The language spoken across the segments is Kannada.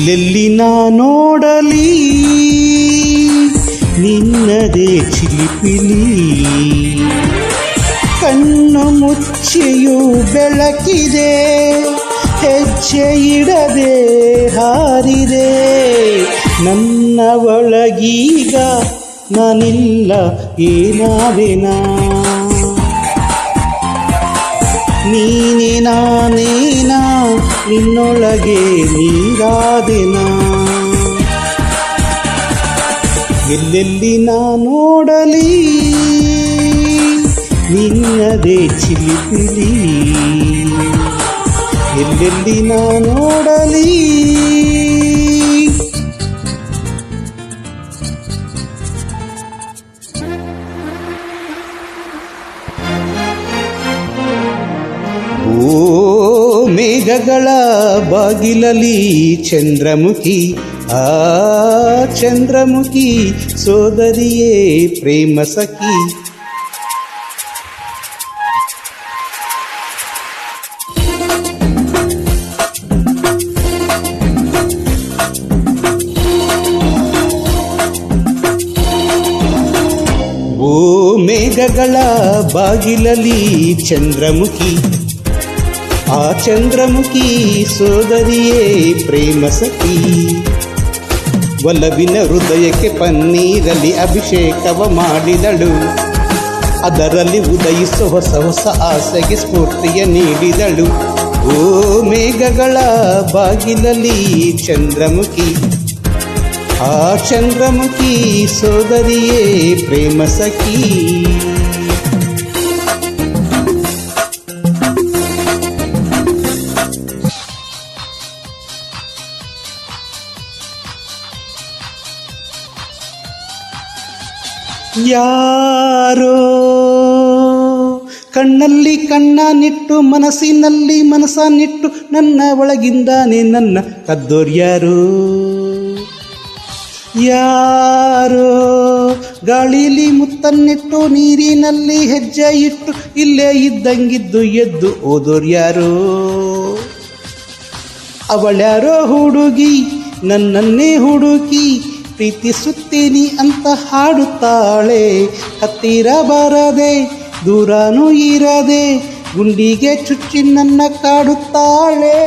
ಎಲ್ಲೆಲ್ಲಿ ನಾ ನೋಡಲಿ ನಿನ್ನದೇ ಚಿಲಿಪಿಲಿ, ಕಣ್ಣು ಮುಚ್ಚಿಯೂ ಬೆಳಕಿದೆ, ಹೆಜ್ಜೆ ಇಡದೆ ಹಾರಿದೆ, ನನ್ನ ಒಳಗೀಗ ನಾನಿಲ್ಲ ಏನಾವೆನಾ, ನೀನೇ ನಾನೇನಾ ನಿನ್ನೊಳಗೆ ನೀರಾದೆನಾ. ಎಲ್ಲೆಲ್ಲಿ ನಾ ನೋಡಲಿ ನಿನ್ನದೇ ಚಿಲಿಪಿಲಿ, ಎಲ್ಲೆಲ್ಲಿ ನಾ ನೋಡಲಿ. ಓ ಮೇಘಗಳ ಬಾಗಿಲಲ್ಲಿ ಚಂದ್ರಮುಖಿ, ಆ ಚಂದ್ರಮುಖಿ ಸೋದರಿಯೇ ಪ್ರೇಮ ಸಖಿ. ಓ ಮೇಘಗಳ ಬಾಗಿಲಲ್ಲಿ ಚಂದ್ರಮುಖಿ, ಆ ಚಂದ್ರಮುಖಿ ಸೋದರಿಯೇ ಪ್ರೇಮ ಸಖಿ. ಒಲವಿನ ಹೃದಯಕ್ಕೆ ಪನ್ನೀರಲ್ಲಿ ಅಭಿಷೇಕವ ಮಾಡಿದಳು, ಅದರಲ್ಲಿ ಉದಯಿಸುವ ಹೊಸ ಹೊಸ ಆಸೆಗೆ ಸ್ಫೂರ್ತಿಯ ನೀಡಿದಳು. ಓ ಮೇಘಗಳ ಬಾಗಿಲಲ್ಲಿ ಚಂದ್ರಮುಖಿ, ಆ ಚಂದ್ರಮುಖಿ ಸೋದರಿಯೇ ಪ್ರೇಮ ಸಖಿ. ಯಾರೋ ಕಣ್ಣಲ್ಲಿ ಕಣ್ಣನಿಟ್ಟು ಮನಸ್ಸಿನಲ್ಲಿ ಮನಸ್ಸನ್ನಿಟ್ಟು ನನ್ನ ಒಳಗಿಂದಾನೆ ನನ್ನ ಕದ್ದೋರ್ಯಾರೋ. ಯಾರೋ ಗಾಳಿಲಿ ಮುತ್ತನ್ನಿಟ್ಟು ನೀರಿನಲ್ಲಿ ಹೆಜ್ಜೆ ಇಟ್ಟು ಇಲ್ಲೇ ಇದ್ದಂಗಿದ್ದು ಎದ್ದು ಓದೋರ್ಯಾರೋ. ಅವಳ್ಯಾರೋ ಹುಡುಗಿ ನನ್ನನ್ನೇ ಹುಡುಕಿ ಪ್ರೀತಿಸುತ್ತೀನಿ ಅಂತ ಹಾಡುತ್ತಾಳೆ, ಹತ್ತಿರ ಬರದೆ ದೂರನೂ ಇರದೆ ಗುಂಡಿಗೆ ಚುಚ್ಚಿ ನನ್ನ ಕಾಡುತ್ತಾಳೆ.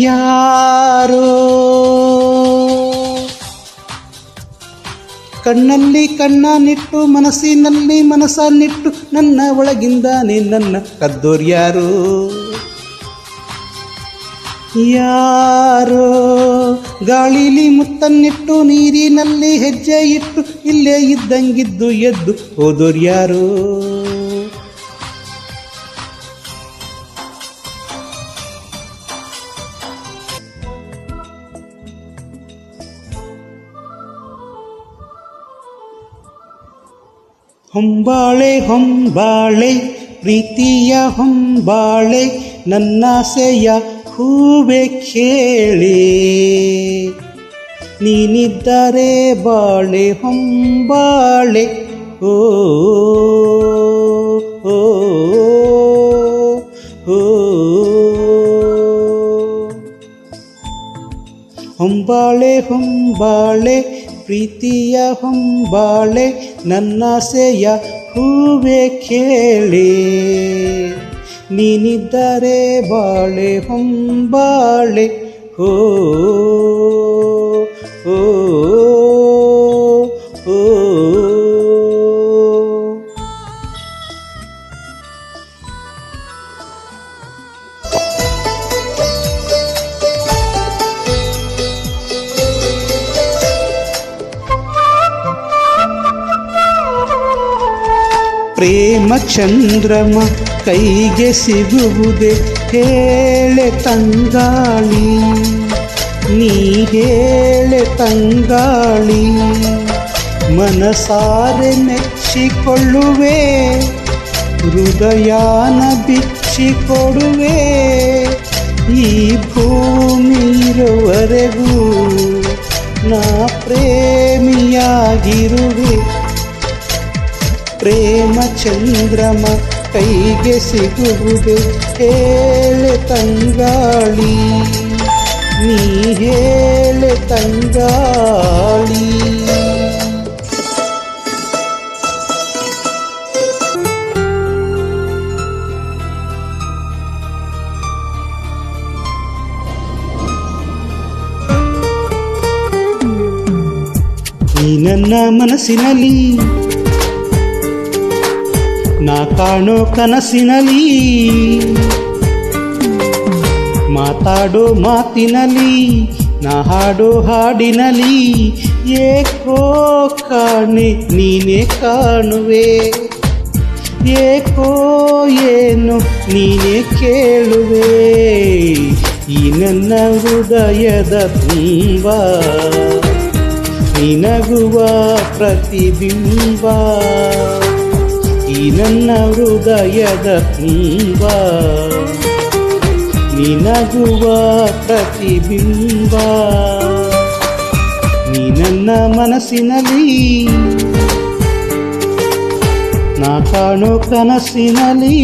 ಯಾರೋ ಕಣ್ಣಲ್ಲಿ ಕಣ್ಣನಿಟ್ಟು ಮನಸ್ಸಿನಲ್ಲಿ ಮನಸ್ಸನ್ನಿಟ್ಟು ನನ್ನ ಒಳಗಿಂದಾನೆ ನನ್ನ ಕದ್ದೋರ್ಯಾರೋ. ಯಾರೋ ಗಾಳಿಲಿ ಮುತ್ತನ್ನಿಟ್ಟು ನೀರಿನಲ್ಲಿ ಹೆಜ್ಜೆ ಇಟ್ಟು ಇಲ್ಲೇ ಇದ್ದಂಗಿದ್ದು ಎದ್ದು ಹೋದೋರ್ಯಾರೋ. ಹೊಂಬಾಳೆ ಹೊಂಬಾಳೆ ಪ್ರೀತಿಯ ಹೊಂಬಾಳೆ, ನನ್ನಾಸೆಯ ಹೂವೆ ಕೇಳೆ, ನೀನಿದ್ದರೆ ಬಾಳೆ ಹೊಂಬಾಳೆ. ಓ ಓ ಓ ಹೊಂಬಾಳೆ ಹೊಂಬಾಳೆ ಪ್ರೀತಿಯ ಹೊಂಬಾಳೆ, ನನ್ನಾಸೆಯ ಹೂವೆ ಕೇಳೆ, ನೀನಿದ್ದರೆ ಬಾಳೆ ಹೊಂಬಾಳೆ. ಓ ಓ ಓ ಪ್ರೇಮ ಚಂದ್ರಮ ಕೈಗೆ ಸಿಗುವುದೇ ಹೇಳೆ ತಂಗಾಳಿ, ನೀ ಹೇಳೆ ತಂಗಾಳಿ. ಮನಸಾರೆ ಮೆಚ್ಚಿಕೊಳ್ಳುವೆ, ಹೃದಯಾನ ಬಿಚ್ಚಿಕೊಡುವೆ, ಈ ಭೂಮಿ ಇರುವರೆಗೂ ನಾ ಪ್ರೇಮಿಯಾಗಿರುವೆ. ಪ್ರೇಮ ಚಂದ್ರಮ ಕೈಗೆ ಸಿಗುವುದೇ ಹೇಳೆ ತಂಗಾಳಿ, ನೀ ಹೇಳೆ ತಂಗಾಳಿ. ನೀ ನನ್ನ ಮನಸ್ಸಿನಲ್ಲಿ ನಾ ಕಾಣೋ ಕನಸಿನಲ್ಲಿ, ಮಾತಾಡೋ ಮಾತಿನಲ್ಲಿ, ನಾ ಹಾಡೋ ಹಾಡಿನಲ್ಲಿ, ಏಕೋ ಕಾಣೆ ನೀನೇ ಕಾಣುವೆ, ಏಕೋ ಏನು ನೀನೇ ಕೇಳುವೆ. ಈ ನನ್ನ ಹೃದಯದ ತುಂಬ ನಿನಗುವ ಪ್ರತಿಬಿಂಬ, ಈ ನನ್ನ ಹೃದಯದ ತುಂಬ ನಿನಗುವ ಪ್ರತಿಬಿಂಬ. ನೀ ನನ್ನ ಮನಸ್ಸಿನಲ್ಲಿ ನಾ ಕಾಣೋ ಕನಸಿನಲ್ಲಿ.